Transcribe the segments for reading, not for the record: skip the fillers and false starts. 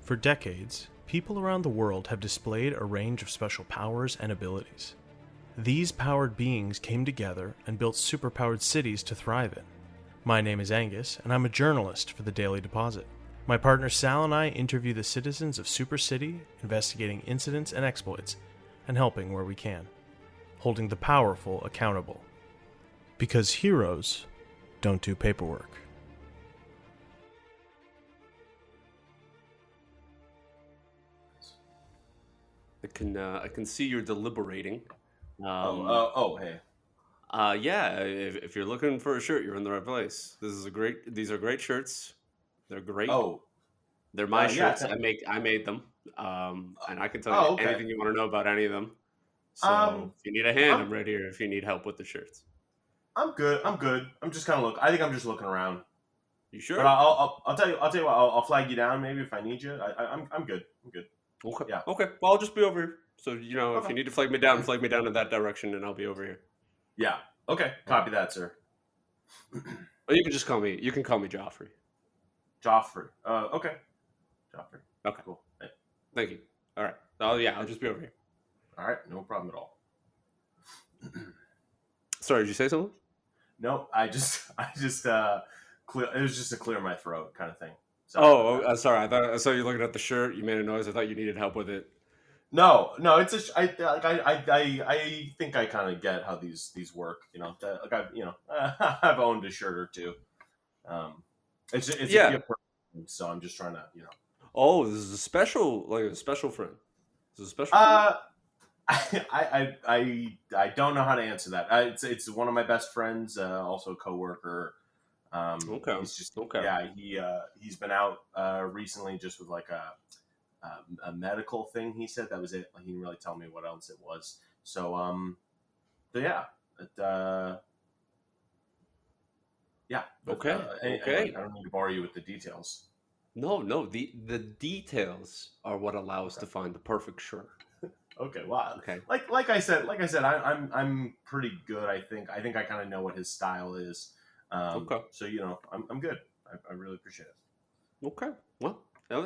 For decades, people around the world have displayed a range of special powers and abilities. These powered beings came together and built superpowered cities to thrive in. My name is Angus, and I'm a journalist for the Daily Deposit. My partner Sal and I interview the citizens of Super City, investigating incidents and exploits, and helping where we can, holding the powerful accountable. Because heroes don't do paperwork. I can see you're deliberating. Hey. Yeah. If you're looking for a shirt, you're in the right place. These are great shirts. They're great. Oh, They're my yeah. shirts. I made them. And I can tell you Okay. anything you want to know about any of them. So Um, if you need a hand, I'm I'm right here. If you need help with the shirts, I'm good. I'm good. I'm just kind of look. I think I'm just looking around. you But sure? I'll tell you. I'll tell you what. I'll flag you down maybe if I need you. I'm good. I'm good. Okay. Yeah. Okay. Well, I'll just be over here. So if Okay. you need to flag me down in that direction, and I'll be over here. Yeah. Okay. Copy that, sir. Or you can just call me. You can call me Joffrey. Joffrey. Okay. Joffrey. Okay. Cool. Hey. Thank you. All right. Oh yeah, I'll just be over here. All right. No problem at all. Sorry, did you say something? No, I just clear. It was just to clear my throat, kind of thing. Sorry. I saw you looking at the shirt. You made a noise. I thought you needed help with it. No. It's I think I kind of get how these work. I've owned a shirt or two. It's a gift, so I'm just trying to Oh, this is a special friend. This is a special. I don't know how to answer that. It's one of my best friends, also a coworker. Okay. He's just Okay. he's been out recently just with like a medical thing. He said that was it. He didn't really tell me what else it was. So yeah. Yeah. Okay. I don't need to bore you with the details. No. The details are what allow us to find the perfect shirt. Okay, wow. Okay. Like I said, I'm pretty good. I think I kind of know what his style is. Okay. So I'm good. I really appreciate it. Okay. Well,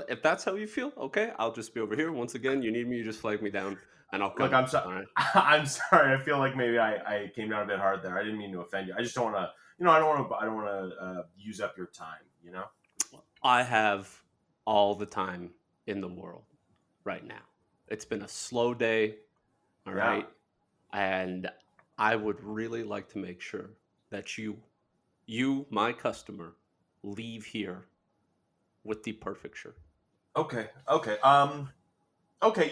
if that's how you feel, okay, I'll just be over here. Once again, you need me, you just flag me down, and I'll come. Look, I'm sorry. All right. I'm sorry. I feel like maybe I came down a bit hard there. I didn't mean to offend you. I just don't want to. I don't want to use up your time. I have all the time in the world right now. It's been a slow day, all right? And I would really like to make sure that you, my customer, leave here with the perfect shirt. Okay. Okay.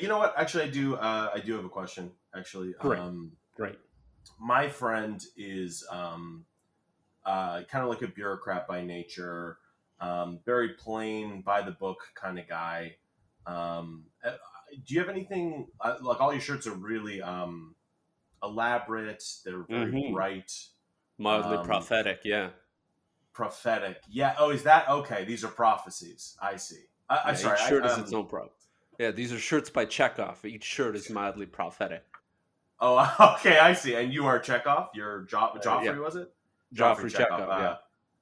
You know what? Actually, I do have a question. Actually, Great. My friend is kind of like a bureaucrat by nature, very plain, by the book kind of guy. Do you have anything like all your shirts are really elaborate? They're very bright, Mildly prophetic, yeah. prophetic. Yeah. Oh, is that okay? These are prophecies. I see. I'm sorry. Each shirt is its own product. Yeah, these are shirts by Checkoff. Each shirt is mildly prophetic. Oh, okay. I see. And you are Checkoff. You're Joffrey, yeah. was it? Joffrey Checkoff. Yeah.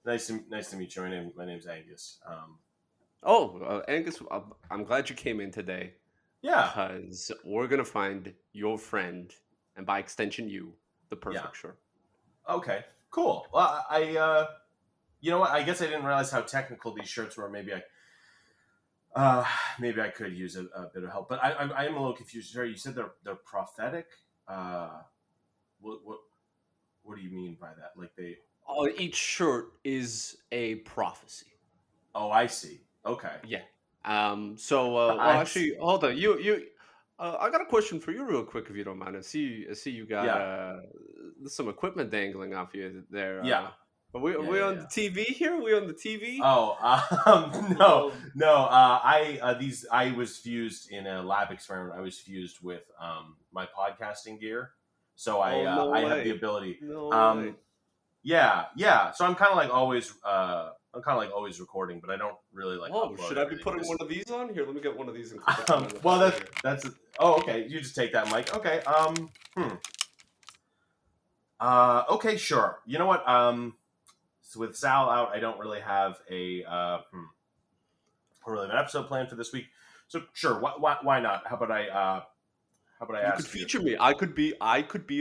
Nice to meet you. My name's Angus. Angus, I'm glad you came in today. Yeah. Because we're gonna find your friend, and by extension, you, the perfect shirt. Okay. Cool. Well, you know what? I guess I didn't realize how technical these shirts were. Maybe I could use a bit of help, but I am a little confused. Sorry, you said they're prophetic. What do you mean by that? Like they? Each shirt is a prophecy. Oh, I see. Okay. Yeah. Actually, hold on. I got a question for you, real quick, if you don't mind. I see you got some equipment dangling off you there. Yeah. Are we on the TV here? We on the TV? Oh, no. I was fused in a lab experiment. I was fused with my podcasting gear, so I have the ability. No way. Yeah. So I'm kind of like always. I'm kind of like always recording, but I don't really like. Should I be putting one of these on? Here, let me get one of these. Well, that's. Oh, okay. You just take that mic. Okay. Okay. Sure. You know what? So with Sal out, I don't really have a. really have an episode planned for this week. So sure, why not? How about I You ask could you? feature me. I could be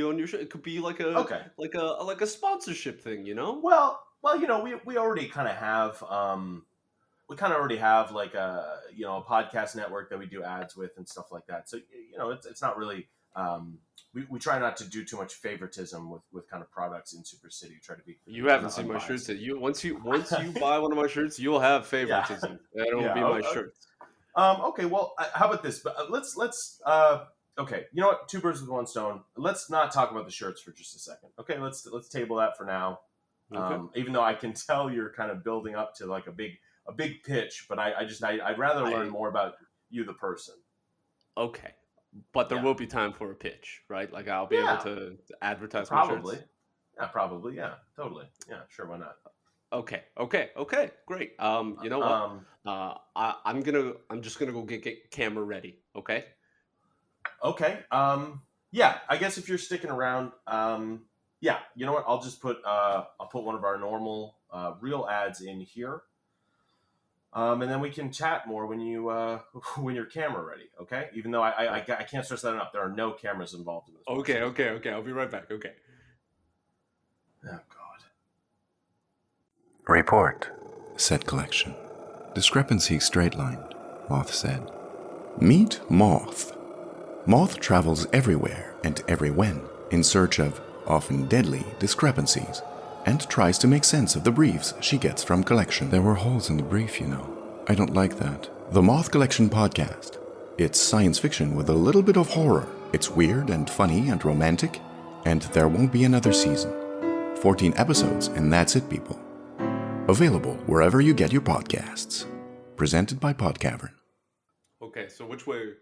on your show. It could be like a Okay. like a sponsorship thing, you know? Well, we already kind of have already have like a a podcast network that we do ads with and stuff like that. So it's not really we try not to do too much favoritism with kind of products in Super City. We try to be You haven't seen my shirts yet. Once you buy one of my shirts, you'll have favoritism. Yeah. That will be my shirts. Okay. Well, how about this? But let's. Okay. You know what? Two birds with one stone. Let's not talk about the shirts for just a second. Okay. Let's table that for now. Okay. Even though I can tell you're kind of building up to like a big pitch, but I'd rather learn more about you, the person. Okay. But there will be time for a pitch, right? Like I'll be able to advertise my shirts. Yeah, probably. Yeah, totally. Yeah, sure. Why not? Okay. Great. You know what? I'm just gonna go get camera ready. Okay. Okay. Yeah. I guess if you're sticking around, yeah. You know what? I'll just put I'll put one of our normal real ads in here. And then we can chat more when when you're camera ready, okay? Even though I can't stress that enough, there are no cameras involved in this. Okay. I'll be right back. Okay. Oh God. Report. Set collection. Discrepancy straight line. Moth said. Meet Moth. Moth travels everywhere and everywhen in search of often deadly discrepancies, and tries to make sense of the briefs she gets from collection. There were holes in the brief, you know. I don't like that. The Moth Collection Podcast. It's science fiction with a little bit of horror. It's weird and funny and romantic, and there won't be another season. 14 episodes, and that's it, people. Available wherever you get your podcasts. Presented by Podcavern. Okay, so which way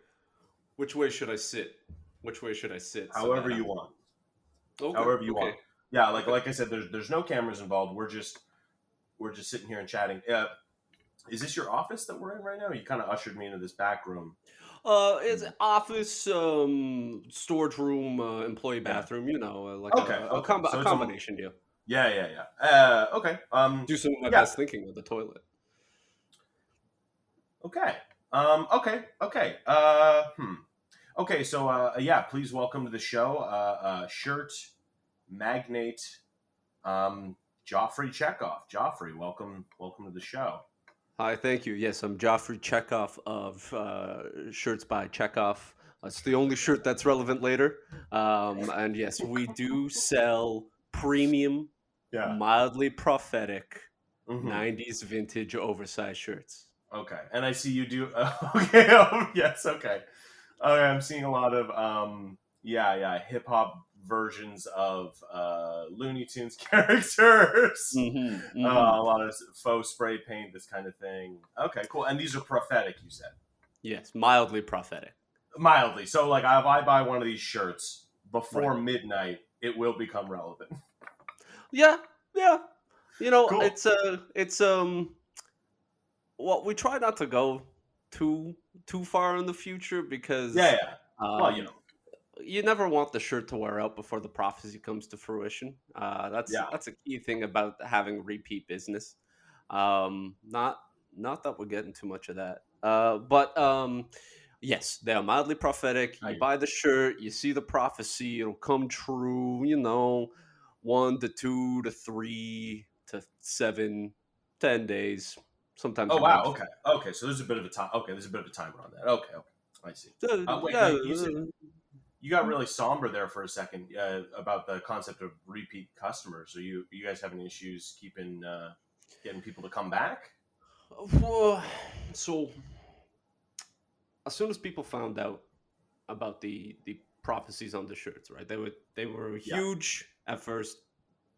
should I sit? Which way should I sit? However you want. Okay. However you want. Yeah, like I said, there's no cameras involved. We're just sitting here and chatting. Is this your office that we're in right now? You kind of ushered me into this back room. It's office, storage room, employee bathroom. You know, like a combination deal. Yeah. Okay. Do some of my best thinking with the toilet. Okay. Okay. Okay. So please welcome to the show, shirt magnate, Joffrey Checkoff. Joffrey, welcome to the show. Hi, thank you. Yes, I'm Joffrey Checkoff of Shirts by Checkoff. It's the only shirt that's relevant later. And yes, we do sell premium, mildly prophetic, 90s vintage oversized shirts. Okay, and I see you do. Okay, yes, okay. I'm seeing a lot of hip hop versions of Looney Tunes characters. A lot of faux spray paint, this kind of thing. Okay, cool. And these are prophetic, you said? Yes, mildly prophetic. Mildly. So, like, if I buy one of these shirts before midnight, it will become relevant. Yeah. You know, cool. It's well, we try not to go too far in the future because well, you know, you never want the shirt to wear out before the prophecy comes to fruition. That's a key thing about having repeat business. Not that we're getting too much of that. But yes, they are mildly prophetic. You buy the shirt, you see the prophecy, it'll come true. You know, 1 to 2 to 3 to 7, 10 days. Sometimes. Oh wow! Okay. So there's a bit of a time. Okay, there's a bit of a timer on that. Okay. I see. You got really somber there for a second about the concept of repeat customers. Are you guys having issues keeping getting people to come back? So as soon as people found out about the prophecies on the shirts, right? They were huge at first,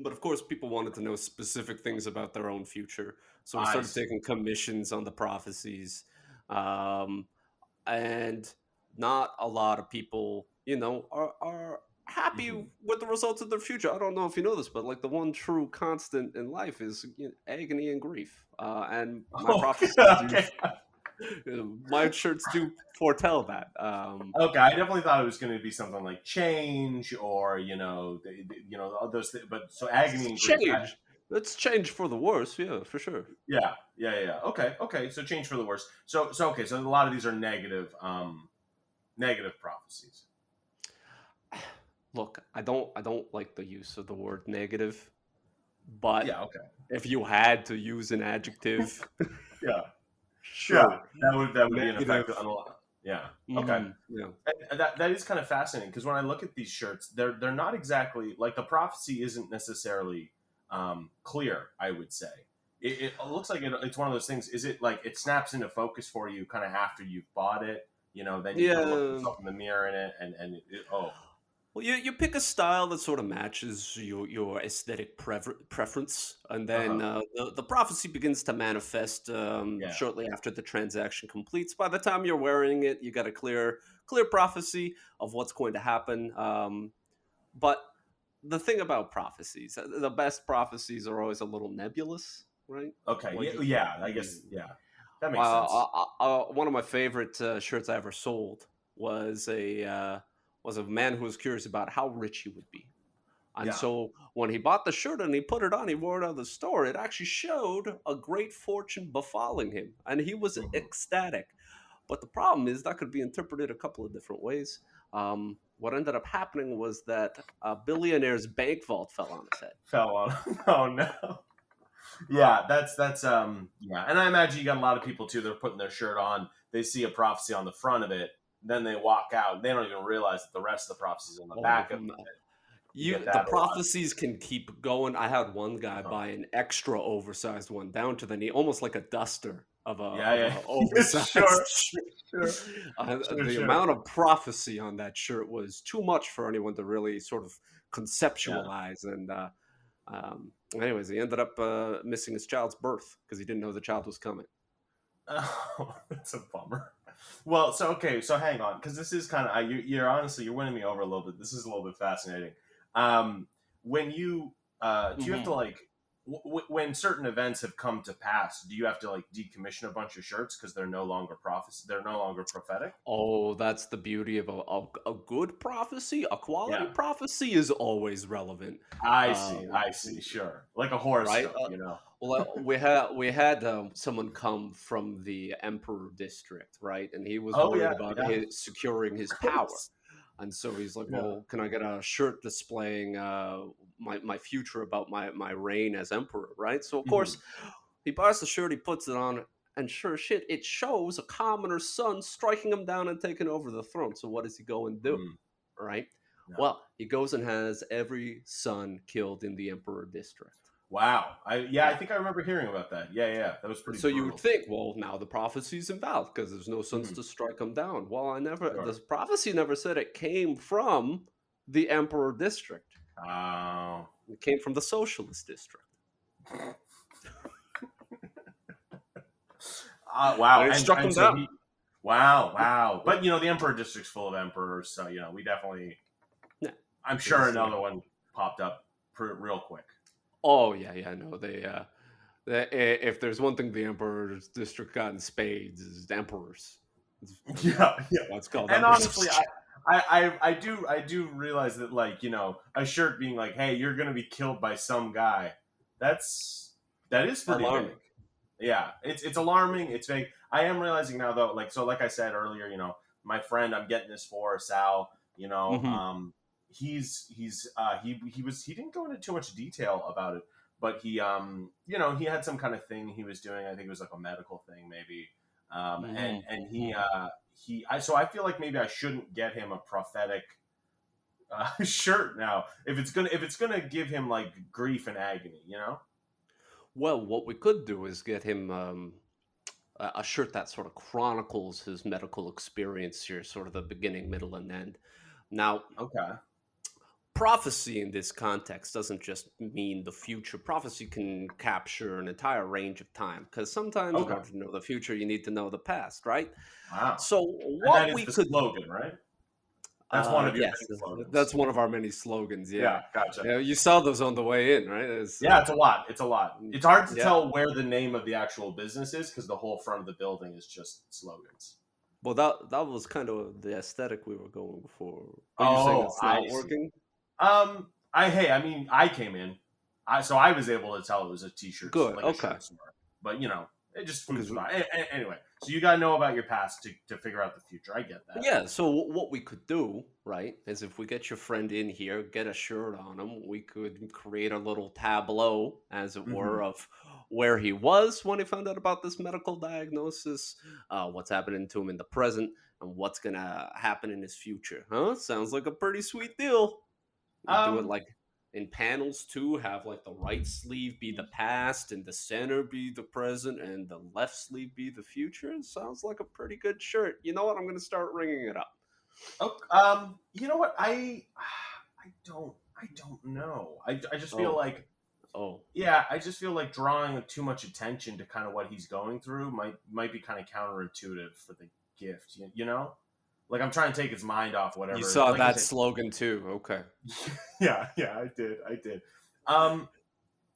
but of course people wanted to know specific things about their own future. So we started taking commissions on the prophecies, and not a lot of people, you know, are happy with the results of their future. I don't know if you know this, but like the one true constant in life is agony and grief. And my prophecies my shirts do foretell that. Okay, I definitely thought it was going to be something like change or those things. But so agony and change. grief. It's changed for the worse, yeah, for sure. Yeah. Okay. So change for the worse. So okay. So a lot of these are negative prophecies. Look, I don't like the use of the word negative, but Yeah. Okay. if you had to use an adjective, Yeah. Yeah. sure, That would be an effective. negative. Yeah. Okay. Yeah. And that is kind of fascinating because when I look at these shirts, they're not exactly like the prophecy isn't necessarily clear. I would say it looks like it's one of those things. Is it like it snaps into focus for you kind of after you've bought it? Then you kind of look Yeah. yourself in the mirror in it, and oh Well, you pick a style that sort of matches your aesthetic preference, and then the prophecy begins to manifest yeah. shortly after the transaction completes. By the time you're wearing it, you got a clear prophecy of what's going to happen. But the thing about prophecies, the best prophecies are always a little nebulous, right? Okay. Like, Yeah. I guess that makes sense. one of my favorite shirts I ever sold was a man who was curious about how rich he would be. And Yeah. so when he bought the shirt and he put it on, he wore it out of the store, it actually showed a great fortune befalling him. And he was Mhm. ecstatic. But the problem is that could be interpreted a couple of different ways. What ended up happening was that a billionaire's bank vault fell on his head. Fell on. Oh no. Yeah, that's yeah, and I imagine you got a lot of people too. They're putting their shirt on. They see a prophecy on the front of it, then they walk out. They don't even realize that the rest of the prophecy is on the Oh, back of it. no. You get The that a lot. prophecies can keep going. I had one guy Uh-huh. buy an extra oversized one down to the knee, almost like a duster of Yeah. a oversized Sure. shirt. Sure. The amount of prophecy on that shirt was too much for anyone to really sort of Yeah. conceptualize. And anyways, he ended up missing his child's birth because he didn't know the child was coming. Oh, that's a bummer. Well, so hang on, because this is kind of you're honestly you're winning me over a little bit. This is a little bit fascinating. When you do you have to Mhm. like when certain events have come to pass, do you have to like decommission a bunch of shirts because they're no longer prophecy, they're no longer prophetic? Oh, that's the beauty of a good prophecy. A quality Yeah, prophecy is always relevant. I see, sure, like a Right? horoscope. Well, we had someone come from the Emperor District, right? And he was Oh worried yeah, about yeah, securing his of power. course, And so he's like, yeah. "Well, can I get a shirt displaying my future about my reign as emperor?" Right? So of Mhm. course he buys the shirt, he puts it on, and sure as shit, it shows a commoner's son striking him down and taking over the throne. So what does he go and do? Mm, Right? yeah. Well, he goes and has every son killed in the Emperor District. Wow. I Yeah. think I remember hearing about that. Yeah. That was pretty So you would brutal. think, well, now the prophecy's invalid because there's no sons Mhm. to strike him down. Well, Sure. the prophecy never said it came from the Emperor District. Oh. It came from the Socialist District. Wow. And it struck And him so down. he. Wow. But the Emperor District's full of emperors, so we definitely. Yeah. I'm sure another one popped up real quick. Oh, yeah, no. If there's one thing the Emperor's District got in spades is emperors. Yeah. That's called And emperors. honestly, I do realize that a shirt being like, hey, you're gonna be killed by some guy. That is pretty Alarming. vague. Yeah, it's alarming. It's vague. I am realizing now though, like I said earlier, my friend I'm getting this for Sal. Mm-hmm. He didn't go into too much detail about it, but he had some kind of thing he was doing. I think it was like a medical thing maybe. So I feel like maybe I shouldn't get him a prophetic shirt now if it's gonna give him like grief and agony. Well, what we could do is get him a shirt that sort of chronicles his medical experience here, sort of the beginning, middle, and end. Now, Okay. prophecy in this context doesn't just mean the future. Prophecy can capture an entire range of time because sometimes in Okay. order to know the future, you need to know the past, right? Wow. So And that what is we the could, slogan, right? That's one of your yes, many slogans. that's one of our many slogans. Yeah, Yeah, gotcha. you saw those on the way in, right? Yeah, it's a lot. It's a lot. It's hard to Yeah. tell where the name of the actual business is because the whole front of the building is just slogans. Well, that was kind of the aesthetic we were going for. Are you saying it's I not see. working? I came in. I was able to tell it was a t-shirt, Good. like a Okay. shirt store. But it just Because foods by. Anyway, so you gotta know about your past to figure out the future. I get that. yeah, so what we could do, right, is if we get your friend in here, get a shirt on him, we could create a little tableau, as it Hmm. were, of where he was when he found out about this medical diagnosis, what's happening to him in the present, and what's gonna happen in his future. Huh? Sounds like a pretty sweet deal. We do it Um, like in panels too, have like the right sleeve be the past and the center be the present and the left sleeve be the future. Sounds like a pretty good shirt. You know what? I'm gonna start ringing it up. you know what? I don't know. I just feel Oh, like, oh, yeah, I just feel like drawing too much attention to kind of what he's going through might be kind of counterintuitive for the gift. You know, like I'm trying to take his mind off you whatever. saw Like I that said, slogan too. Okay. yeah, I did. Um,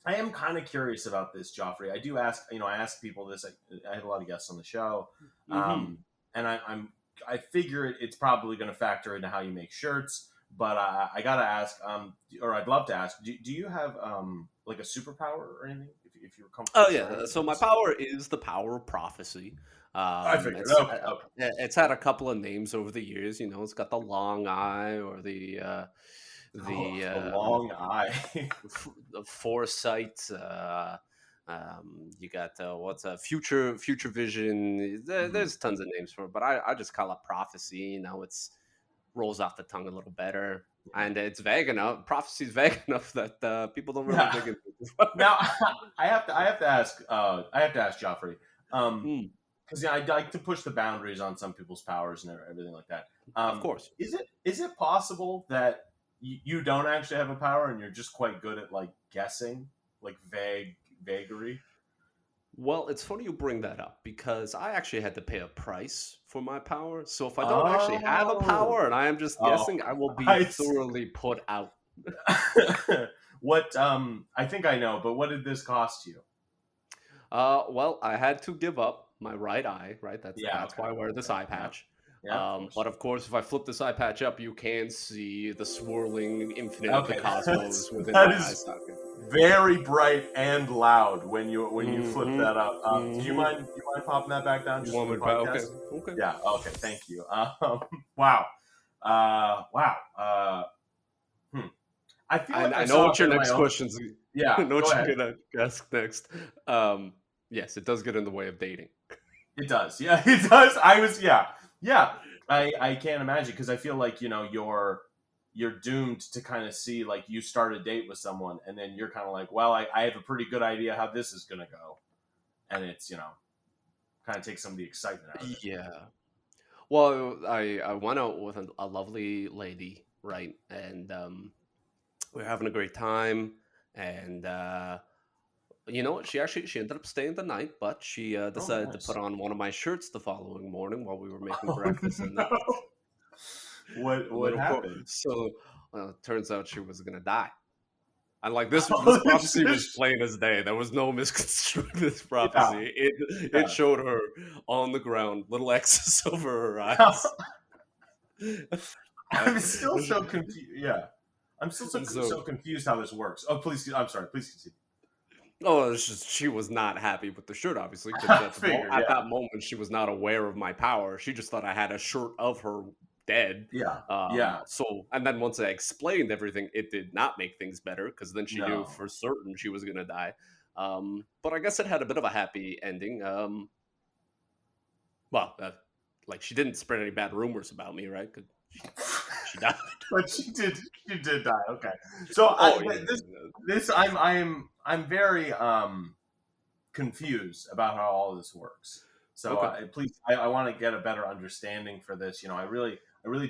I am kind of curious about this, Joffrey. I do ask, I ask people this. I had a lot of guests on the show, Mm-hmm. and I figure it's probably going to factor into how you make shirts. But I gotta ask, or I'd love to ask, do you have like a superpower or anything? If you're comfortable Oh sharing yeah. with So my us, power is the power of prophecy. I figured. It's Okay, okay. it's had a couple of names over the years. It's got the long eye or Oh, the the long eye. the foresight. You got what's a future vision. Mhm. There's tons of names for it, but I just call it prophecy. It's rolls off the tongue a little better, and it's vague enough. Prophecy is vague enough that people don't really Yeah. dig into it. Now I have to ask Joffrey, Hmm, because I like to push the boundaries on some people's powers and everything like that. of course. Is it possible that you don't actually have a power and you're just quite good at like guessing, like vagary? Well, it's funny you bring that up because I actually had to pay a price for my power. So if I don't actually have a Oh, power and I am just oh, guessing, I will be I see. thoroughly put out. What I think I know, but what did this cost you? Well, I had to give up my right eye, right? That's Yeah, that's okay, why I wear this okay, eye yeah, patch. yeah, of course. But of course, if I flip this eye patch up, you can see the swirling infinite of the Okay, cosmos within that my eye is socket. very bright and loud when you flip Mm-hmm. that up. Mm-hmm. Do you mind popping that back down You just for want the me to? Okay. podcast? Okay. Yeah. Okay. Thank you. Wow. Wow. Hmm. I feel like I I know saw a what your bit of my next own. question's. I Yeah. know Go what ahead. you're gonna ask next. Yes, it does get in the way of dating. It does. Yeah. It does. I was. Yeah. Yeah. I can't imagine because I feel like you're doomed to kind of see like you start a date with someone and then you're kind of like, well, I have a pretty good idea how this is gonna go, and it's kind of takes some of the excitement out of it. Yeah. Well, I went out with a lovely lady, right? And we were having a great time. And you know what? She ended up staying the night, but she Oh, decided to put nice. on one of my shirts the following morning while we were making Oh breakfast. And no! a What little happened? so turns out she was gonna die. And like this Oh, it's prophecy was just plain as day. There was no misconstruing this yeah, prophecy. It yeah. showed her on the ground, little X's over her eyes. I'm still so confused. Yeah, I'm still And so so, confused how this works. Oh, please. I'm sorry. Please continue. oh, it's just she was not happy with the shirt, obviously, because I figured. at Yeah, that moment she was not aware of my power. She just thought I had a shirt of her dead. yeah, yeah. And then once I explained everything, it did not make things better because then she knew No. for certain she was gonna die. But I guess it had a bit of a happy ending. Well, like she didn't spread any bad rumors about me, right? 'Cause she died. But she did die. Okay. So Oh yeah. this I'm very confused about how all this works. So Okay. please, I want to get a better understanding for this. I really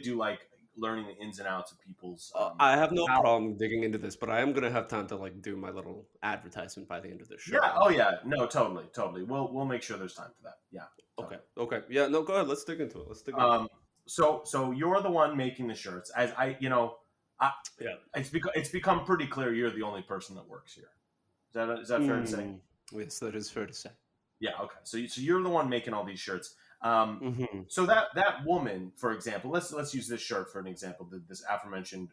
do like learning the ins and outs of people's I have no power. problem digging into this, but I am gonna have time to like do my little advertisement by the end of the show. Yeah. Oh yeah. No. Totally. Totally. We'll make sure there's time for that. Yeah. Okay. Totally. Okay. Yeah. No. Go ahead. Let's dig into it. Let's dig into it. So you're the one making the shirts. As I Yeah. it's become pretty clear you're the only person that works here. Is that fair to say? Yes, that is fair to say. Yeah. Okay. So you're the one making all these shirts. Mm-hmm. So that woman, for example, let's use this shirt for an example. This aforementioned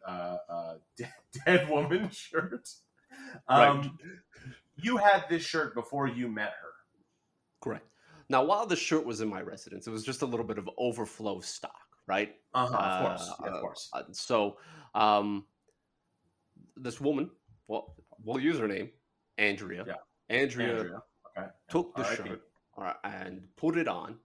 dead woman shirt. Right. You had this shirt before you met her. Correct. Now, while the shirt was in my residence, it was just a little bit of overflow stock, right? Of course. Yeah, of course. So, um, this woman, well, we'll use her name, Andrea. Yeah. Andrea Andrea. Okay. took the R.I.P. shirt and put it on.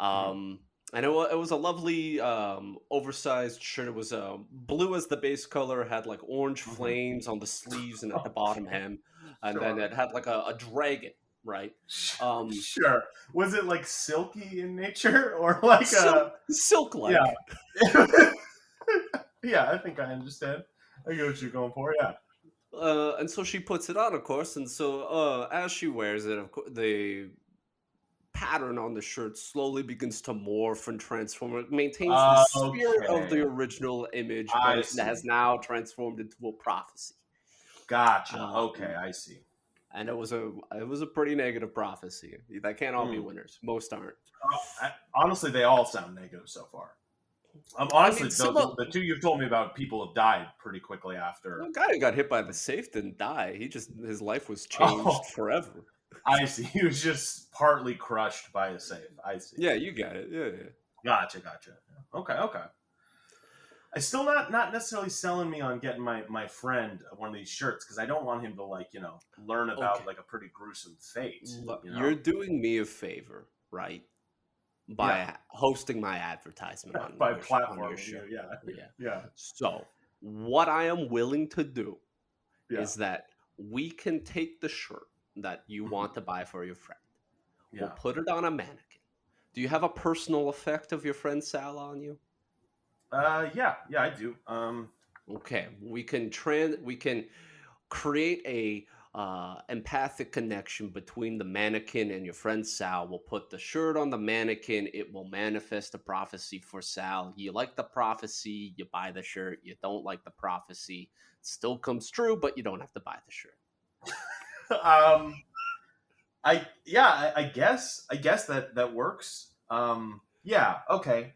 Mhm. And it was a lovely oversized shirt. It was blue as the base color, had like orange Mhm. flames on the sleeves and at the bottom hem, and then Sure. it had like a dragon, right? Sure. Was it like silky in nature or like Silk like. Yeah. Yeah, I think I understand. I get what you're going for. Yeah. And so she puts it on, of course, and so as she wears it, of course, the pattern on the shirt slowly begins to morph and transform. It maintains the spirit of the Okay. original image, but I it has see. now transformed into a prophecy. Gotcha. Um, Okay, I see. and it was a pretty negative prophecy. They can't all be winners. Most aren't. Honestly, they all sound negative so far. Honestly, the two you've told me about, people have died pretty quickly after. The guy who got hit by the safe didn't die. His life was changed forever. I see. He was just partly crushed by a safe. I see. Yeah, you got it. Yeah. Gotcha. Okay. It's still not necessarily selling me on getting my friend one of these shirts, because I don't want him to learn about like a pretty gruesome fate. Look, you're doing me a favor, right? By hosting my advertisement on by your platforming show. Yeah. So what I am willing to do is that we can take the shirt that you want to buy for your friend. We'll put it on a mannequin. Do you have a personal effect of your friend Sal on you? Yeah, I do. Okay, we can create a empathic connection between the mannequin and your friend Sal. We'll put the shirt on the mannequin. It will manifest a prophecy for Sal. You like the prophecy, you buy the shirt. You don't like the prophecy, it still comes true, but you don't have to buy the shirt. I guess that works. Yeah, okay.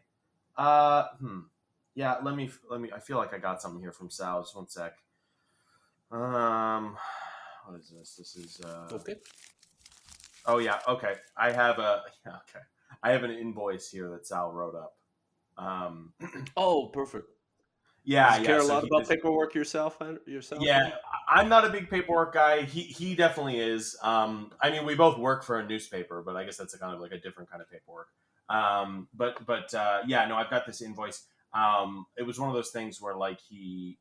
Yeah, let me. I feel like I got something here from Sal. Just one sec. What is this? This is okay. Oh yeah, okay. I have an invoice here that Sal wrote up. Oh, perfect. Yeah, you care a lot about paperwork yourself? Yeah, I'm not a big paperwork guy. He definitely is. I mean, we both work for a newspaper, but I guess that's a kind of like a different kind of paperwork. Yeah, no, I've got this invoice. It was one of those things where like he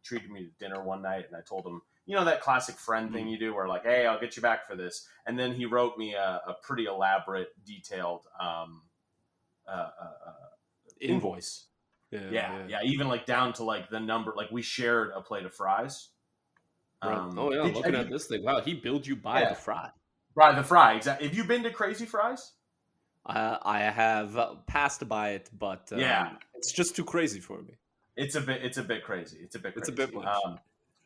treated me to dinner one night, and I told him, that classic friend thing you do where like, hey, I'll get you back for this. And then he wrote me a pretty elaborate, detailed invoice. Yeah. Even like down to like the number, like we shared a plate of fries. Right. Looking at this thing. Wow, he billed you by the fry. By the fry, exactly. Have you been to Crazy Fries? I have passed by it, but it's just too crazy for me. It's a bit crazy. It's a bit much.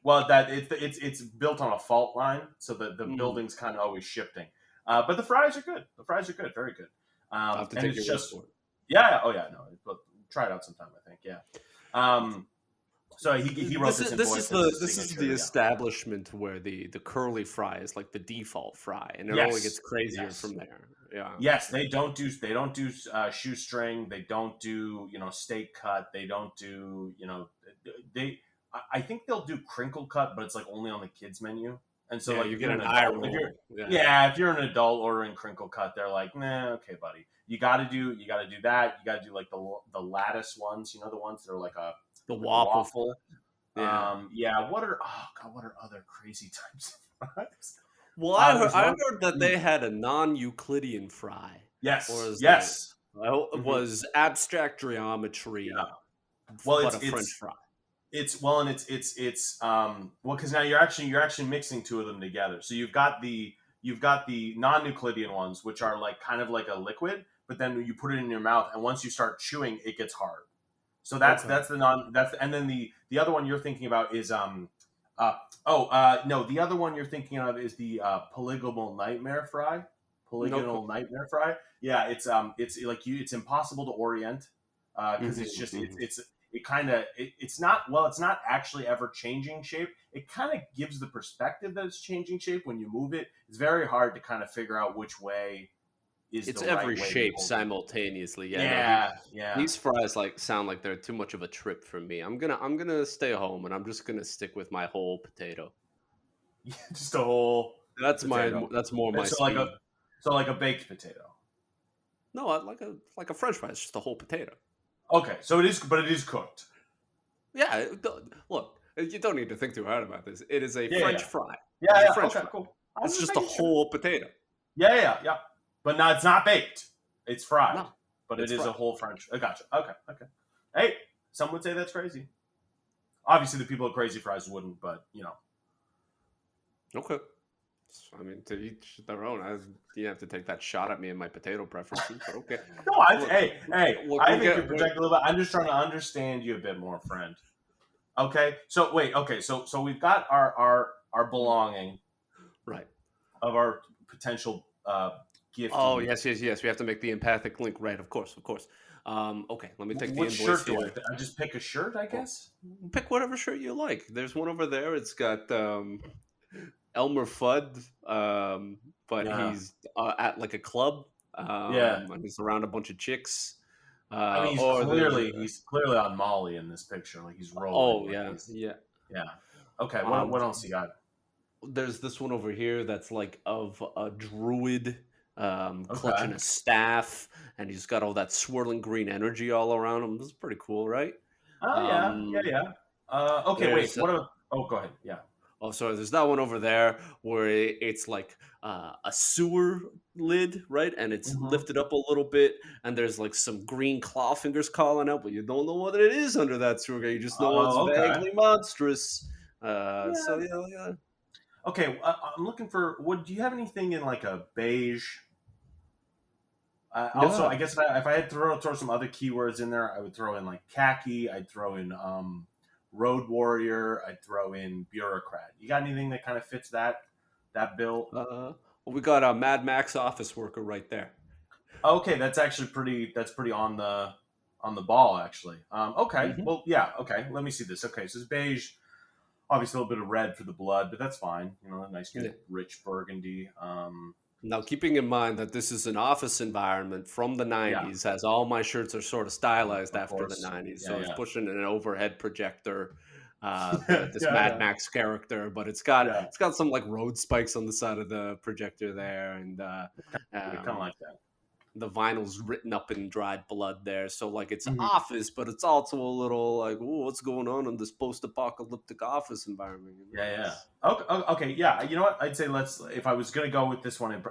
Well, it's built on a fault line, so the building's kind of always shifting. But the fries are good. Very good. I'll have to take your word for it. Yeah. Oh yeah. No. But try it out sometime, I think. Yeah. So he wrote this invoice. This is the establishment where the curly fry is like the default fry, and it only gets crazier from there. Yeah. Yes, they don't do shoestring. They don't do steak cut. They don't do I think they'll do crinkle cut, but it's like only on the kids menu. And so like you get an eye roll. If you're an adult ordering crinkle cut, they're like, nah, okay, buddy. You got to do that. You got to do like the lattice ones. The ones that are like the waffle. Yeah. What are other crazy types of fries? Well, I heard that they had a non-Euclidean fry. Yes. It was abstract geometry. Yeah. Well, but a French fry. It's because now you're actually mixing two of them together. So you've got the non-Euclidean ones, which are like kind of like a liquid, but then you put it in your mouth, and once you start chewing, it gets hard. So that's and then the other one you're thinking about is no, the other one you're thinking of is the polygonal nightmare fry. Nightmare fry. Yeah, it's like it's impossible to orient because it's just it's not actually ever changing shape. It kind of gives the perspective that it's changing shape when you move it. It's very hard to kind of figure out which way is It's the every right way to shape hold it. simultaneously. Yeah. These fries sound like they're too much of a trip for me. I'm gonna stay home and I'm just gonna stick with my whole potato. Just a whole That's potato. that's more my so speed. like a baked potato. No, I like a French fry. It's just a whole potato. Okay, so it is cooked. Yeah, look, you don't need to think too hard about this. It is a French fry. Yeah, It's a French fry. cool. It's just a whole potato. Yeah. But no, it's not baked. It's fried. No, but it is fried. a whole French. I gotcha. Okay. Hey, some would say that's crazy. Obviously, the people at Crazy Fries wouldn't, but Okay. I mean, to each their own. You have to take that shot at me and my potato preferences, but okay. No, I think you project a little bit. I'm just trying to understand you a bit more, friend. Okay, so wait. Okay, so we've got our belonging, right, of our potential gift. Oh yes. We have to make the empathic link, right? Of course. Okay, let me take the invoice. Shirt do I just pick a shirt? I guess. Pick whatever shirt you like. There's one over there. It's got Elmer Fudd, but he's at like a club. And he's around a bunch of chicks. I mean, he's clearly on Molly in this picture. Like he's rolling. Oh yeah. Okay, what else you got? There's this one over here that's like of a druid clutching a staff, and he's got all that swirling green energy all around him. This is pretty cool, right? Oh yeah. Okay, wait. Go ahead. Yeah. Oh, sorry. There's that one over there where it's like a sewer lid, right? And it's lifted up a little bit, and there's like some green claw fingers calling out, but you don't know what it is under that sewer. You just know it's vaguely monstrous. So yeah. Okay, I'm looking for. Do you have anything in like a beige? Also, I guess if I had to throw some other keywords in there, I would throw in like khaki. I'd throw in road warrior. I'd throw in bureaucrat. You got anything that kind of fits that bill? Well, we got a Mad Max office worker right there. Okay, that's actually pretty. That's pretty on the ball, actually. Okay, well, yeah. Okay, let me see this. Okay, so it's beige. Obviously, a little bit of red for the blood, but that's fine. A nice, good, rich burgundy. Now, keeping in mind that this is an office environment from the 90s, as all my shirts are sort of stylized after the 90s. So it's pushing an overhead projector, this Mad Max character, but it's got some like road spikes on the side of the projector there, and kind of like that. The vinyl's written up in dried blood there, so like it's office, but it's also a little like, ooh, what's going on in this post-apocalyptic office environment? Okay, yeah. You know what? I'd say if I was gonna go with this one,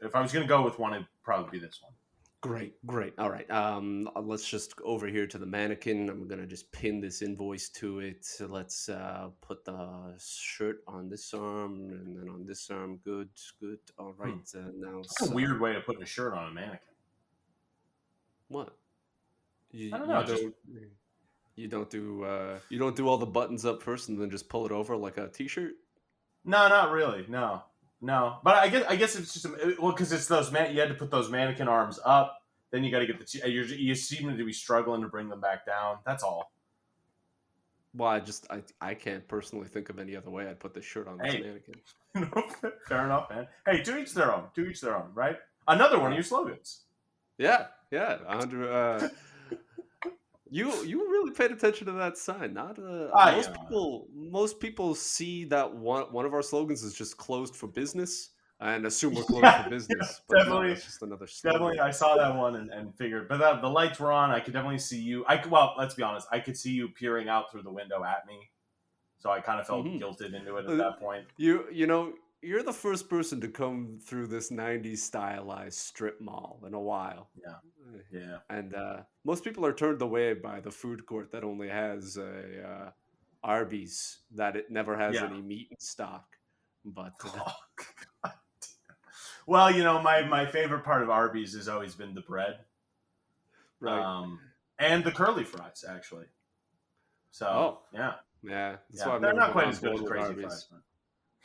if I was gonna go with one, it'd probably be this one. Great. All right. Let's just go over here to the mannequin. I'm gonna just pin this invoice to it. So let's put the shirt on this arm and then on this arm. Good. All right. Now it's a weird way of putting a shirt on a mannequin. What? I don't know. You don't do all the buttons up first and then just pull it over like a t-shirt? No, not really. No. But I guess it's just because it's those you had to put those mannequin arms up. Then you got to get you seem to be struggling to bring them back down. That's all. Well, I can't personally think of any other way I'd put this shirt on this mannequin. Fair enough, man. Hey, to each their own. Right? Another one of your slogans. Yeah. Andrew, you really paid attention to that sign. Most people see that one of our slogans is just closed for business and assume we're closed for business. But definitely, it's just another slogan. Definitely, I saw that one and figured. But the lights were on. I could definitely see you. Let's be honest. I could see you peering out through the window at me. So I kind of felt guilted into it at that point. You're the first person to come through this 90s stylized strip mall in a while. Yeah. And most people are turned away by the food court that only has a Arby's, that it never has any meat in stock. But well, my favorite part of Arby's has always been the bread. Right. And the curly fries, actually. So, yeah. That's why they're not quite as good as Crazy Fries.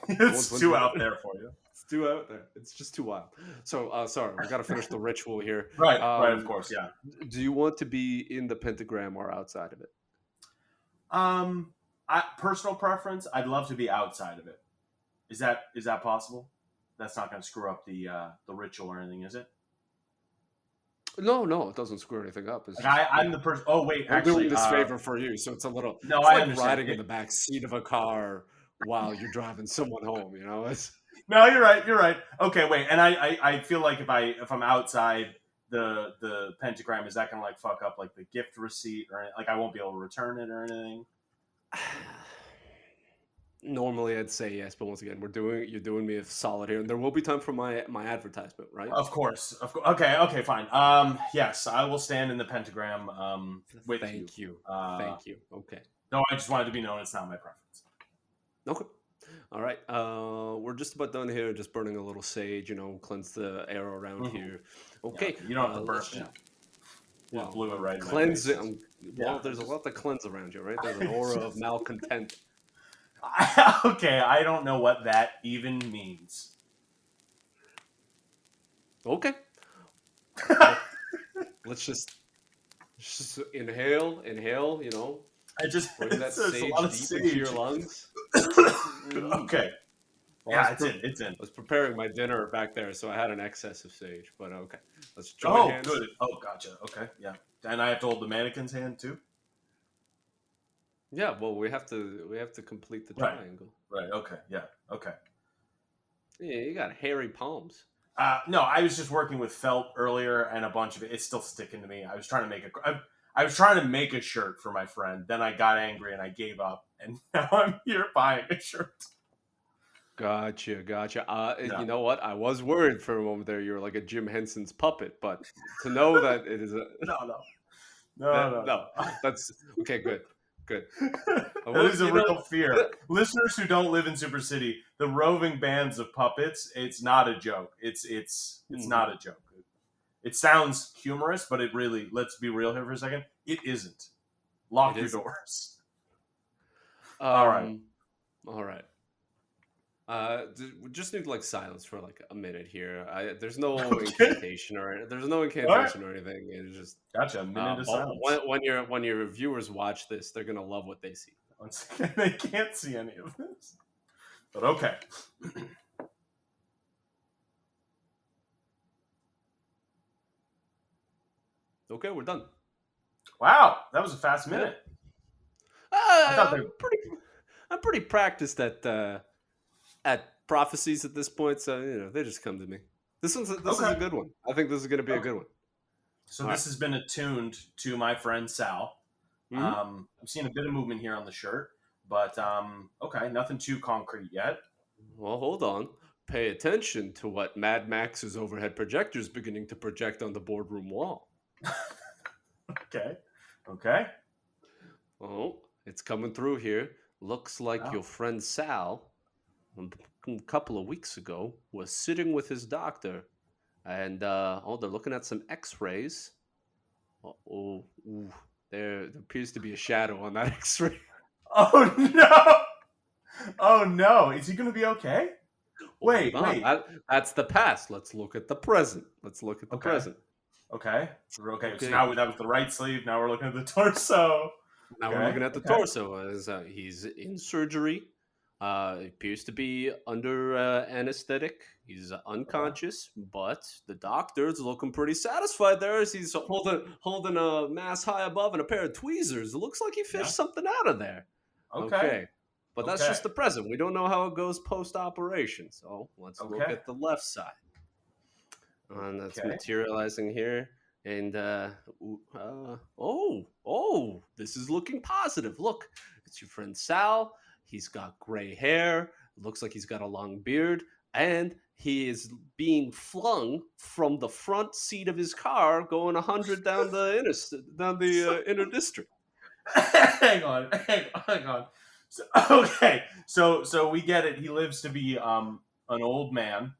It's too out there for you. It's too out there. It's just too wild. So, sorry, we got to finish the ritual here. Right, of course, yeah. Do you want to be in the pentagram or outside of it? Personal preference. I'd love to be outside of it. Is that possible? That's not going to screw up the ritual or anything, is it? No, it doesn't screw anything up. It's Like just I'm the person. Oh wait, I'm actually, doing this favor for you, so it's a little. no, It's I like understand. riding in the back seat of a car while you're driving someone home. You know, it's No, you're right. You're right. Okay, wait. And I feel like if I'm outside the pentagram, is that gonna like fuck up like the gift receipt or like I won't be able to return it or anything? normally I'd say yes, but once again, you're doing me a solid here, and there will be time for my advertisement, right? Of course. Okay, fine. Yes, I will stand in the pentagram. With you. Thank you. Thank you. Okay. No, I just wanted to be known. It's not my preference. Okay. All right. We're just about done here. Just burning a little sage, cleanse the air around here. Okay. Yeah, you don't have to burn let's- it. Well, Blew it right in my cleanse face. it. Yeah. Well, there's a lot to cleanse around you, right? There's an aura of malcontent. Okay, I don't know what that even means. Okay. Let's just inhale. I just Bring that there's a sage lot of deep into your sage. lungs. Okay. Well, Yeah, I was it's in. I was preparing my dinner back there, so I had an excess of sage. But okay, let's join Oh, hands. good. Oh, gotcha. Okay, yeah. And I have to hold the mannequin's hand too. Yeah, well, we have to complete the Right. triangle. Right. Okay. Yeah. Okay. Yeah, you got hairy palms. No, I was just working with felt earlier, and a bunch of it's still sticking to me. I was trying to make a shirt for my friend. Then I got angry and I gave up, and now I'm here buying a shirt. Gotcha. Yeah. You know what? I was worried for a moment there. You were like a Jim Henson's puppet, but to know that it is a No. that's okay. Good. That is a real fear. Listeners who don't live in Super City, the roving bands of puppets, it's not a joke. It's not a joke. It sounds humorous, but it really, let's be real here for a second, it isn't. Lock your doors. All right. We just need like silence for like a minute here. There's no Okay. incantation or anything. It's just Gotcha. A minute of but silence. when your viewers watch this, they're gonna love what they see. Once again, they can't see any of this. But okay. Okay, we're done. Wow, that was a fast minute. thought I'm pretty practiced at prophecies at this point, so they just come to me. This is a good one. I think this is going to be a good one. So this has been attuned to my friend Sal. Mhm. I'm seeing a bit of movement here on the shirt, but okay, nothing too concrete yet. Well, hold on. Pay attention to what Mad Max's overhead projector is beginning to project on the boardroom wall. Okay. Oh, it's coming through here. Looks like your friend Sal, a couple of weeks ago, was sitting with his doctor, and they're looking at some X-rays. There appears to be a shadow on that X-ray. Oh no! Oh no! Is he going to be okay? Wait. That's the past. Let's look at the present. Present. Okay. So now that was the right sleeve. Now we're looking at the torso. Now we're looking at the torso. As he's in surgery. Appears to be under anesthetic. He's unconscious, but the doctor's looking pretty satisfied there as he's holding a mask high above and a pair of tweezers. It looks like he fished something out of there. Okay. But that's just the present. We don't know how it goes post-operation. So let's look at the left side. And that's materializing here. And, this is looking positive. Look, it's your friend Sal. He's got gray hair. Looks like he's got a long beard. And he is being flung from the front seat of his car going 100 down the inner district. Hang on. So we get it. He lives to be an old man.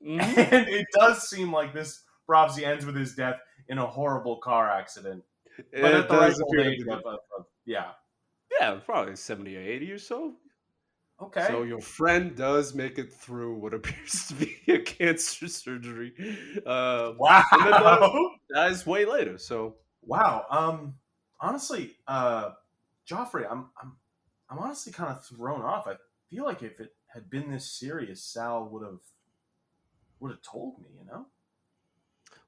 Mhm. And it does seem like this prophecy ends with his death in a horrible car accident. But at the right old age Yeah, probably 70 or 80 or so. Okay. So your friend does make it through what appears to be a cancer surgery. Wow. And then dies way later. So wow. Honestly, Joffrey, I'm honestly kind of thrown off. I feel like if it had been this serious, Sal would have told me.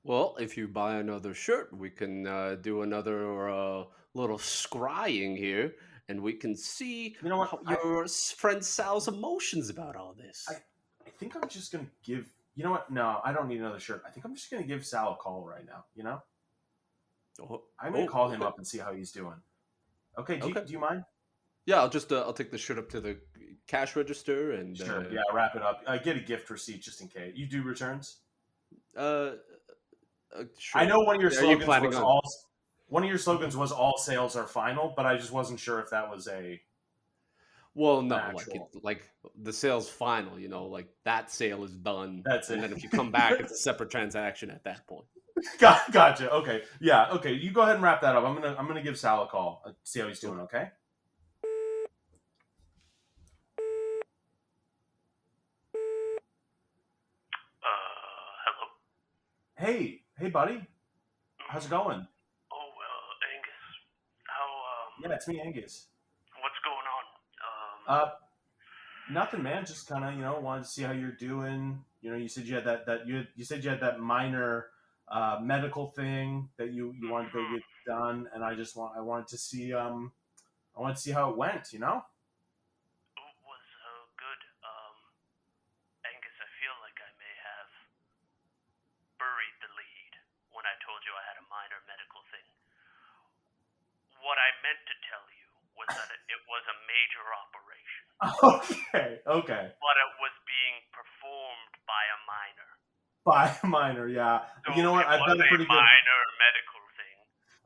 Well, if you buy another shirt, we can do another little scrying here, and we can see You know what? your friend Sal's emotions about all this. I think I'm just gonna give. You know what? No, I don't need another shirt. I think I'm just gonna give Sal a call right now. I'm gonna call him up and see how he's doing. Okay. Do you mind? Yeah, I'll take the shirt up to the cash register and Sure. Yeah, wrap it up. Get a gift receipt just in case. You do returns? Sure. I know one of your slogans was all sales are final, but I just wasn't sure if that was a. Well, no, actual. like the sale's final, like that sale is done. That's it. And then if you come back, it's a separate transaction at that point. Gotcha. Okay. Yeah. Okay. You go ahead and wrap that up. I'm gonna give Sal a call. See how he's doing. Okay. Hello. Hey, buddy. How's it going? Oh, Angus. How? Yeah, it's me, Angus. What's going on? Nothing, man. Just kind of, wanted to see how you're doing. You said you had that minor medical thing that you wanted to go get done, and I wanted to see how it went. It was good. Angus, I feel like I may have buried the lead when I told you I had a minor medical thing. What I meant to tell you was that it was a major operation. Okay. But it was being performed by a minor. By a minor, yeah. So you know what? I've done a pretty good minor medical thing.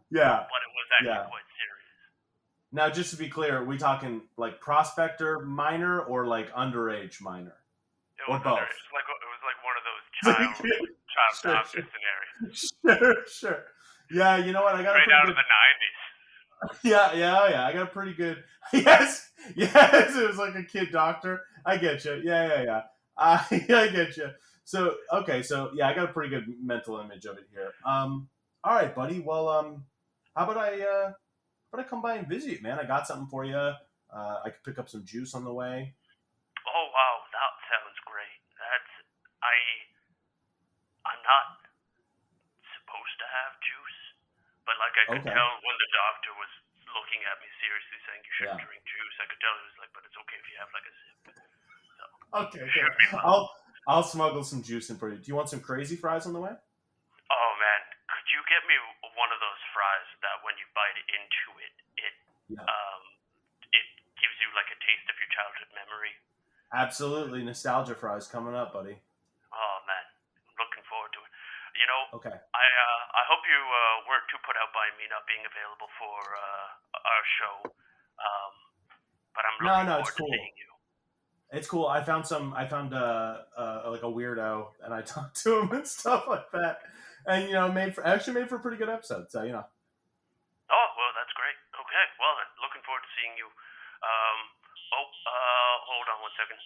Yeah. But it was actually quite serious. Now, just to be clear, are we talking like prospector minor or like underage minor? Or both? It was like one of those child doctor scenarios. Sure. Yeah, you know what? I got right out of the 90s. Yeah. I got a pretty good. Yes. It was like a kid doctor. I get you. Yeah. I get you. So okay, I got a pretty good mental image of it here. All right, buddy. Well, how about I come by and visit you, man? I got something for you. I could pick up some juice on the way. Oh wow, that sounds great. I'm not supposed to have juice, but like I could tell when the doctor was looking at me seriously saying you shouldn't drink juice, I could tell he was like, but it's okay if you have like a sip. So, okay. I'll smuggle some juice in for you. Do you want some crazy fries on the way? Oh man, could you get me one of those fries that when you bite into it, it gives you like a taste of your childhood memory? Absolutely, nostalgia fries coming up, buddy. Oh man, I'm looking forward to it. Okay. I hope you weren't too put out by me not being available for our show. But I'm looking forward to seeing you. It's cool. I found like a weirdo, and I talked to him and stuff like that, and made for a pretty good episode. So Oh well, that's great. Okay, well then, looking forward to seeing you. Hold on one second.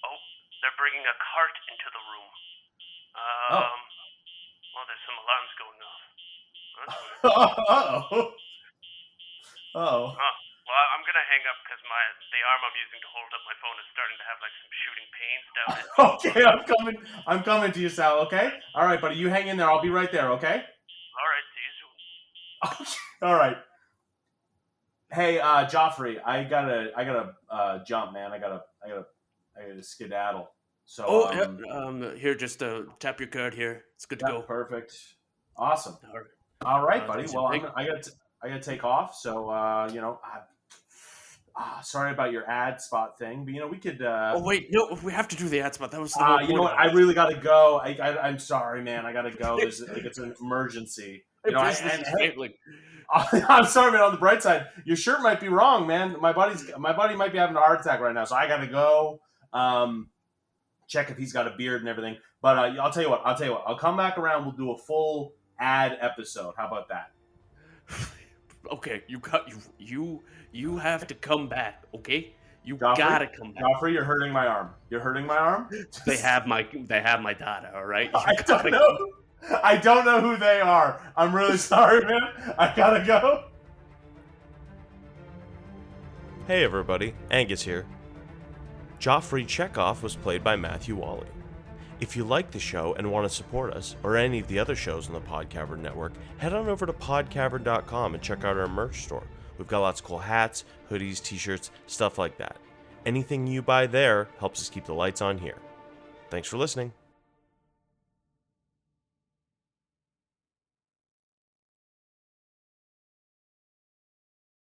Oh, they're bringing a cart into the room. Well, there's some alarms going off. Uh-oh. Well, I'm gonna hang up because the arm I'm using to hold up my phone is starting to have like some shooting pains down it. Okay, I'm coming to you, Sal. Okay. All right, buddy. You hang in there. I'll be right there. Okay. All right. See you soon. All right. Hey, Joffrey, I gotta jump, man. I gotta skedaddle. So here, just tap your card here. It's good to go. Perfect. Awesome. All right, buddy. Well, I gotta take off. So sorry about your ad spot thing, but we could. Oh wait, no, we have to do the ad spot. That was the you know what? I really gotta go. I'm sorry, man. I gotta go. It's an emergency. I'm sorry, man. On the bright side, your shirt might be wrong, man. My buddy might be having a heart attack right now, so I gotta go. Check if he's got a beard and everything. But I'll tell you what. I'll come back around. We'll do a full ad episode. How about that? Okay, you have to come back. Okay, gotta come back. Joffrey, you're hurting my arm. They have my data. All right. I don't know who they are. I'm really sorry, man. I gotta go. Hey everybody, Angus here. Joffrey Checkoff was played by Matthew Whalley. If you like the show and want to support us, or any of the other shows on the Podcavern Network, head on over to podcavern.com and check out our merch store. We've got lots of cool hats, hoodies, t-shirts, stuff like that. Anything you buy there helps us keep the lights on here. Thanks for listening.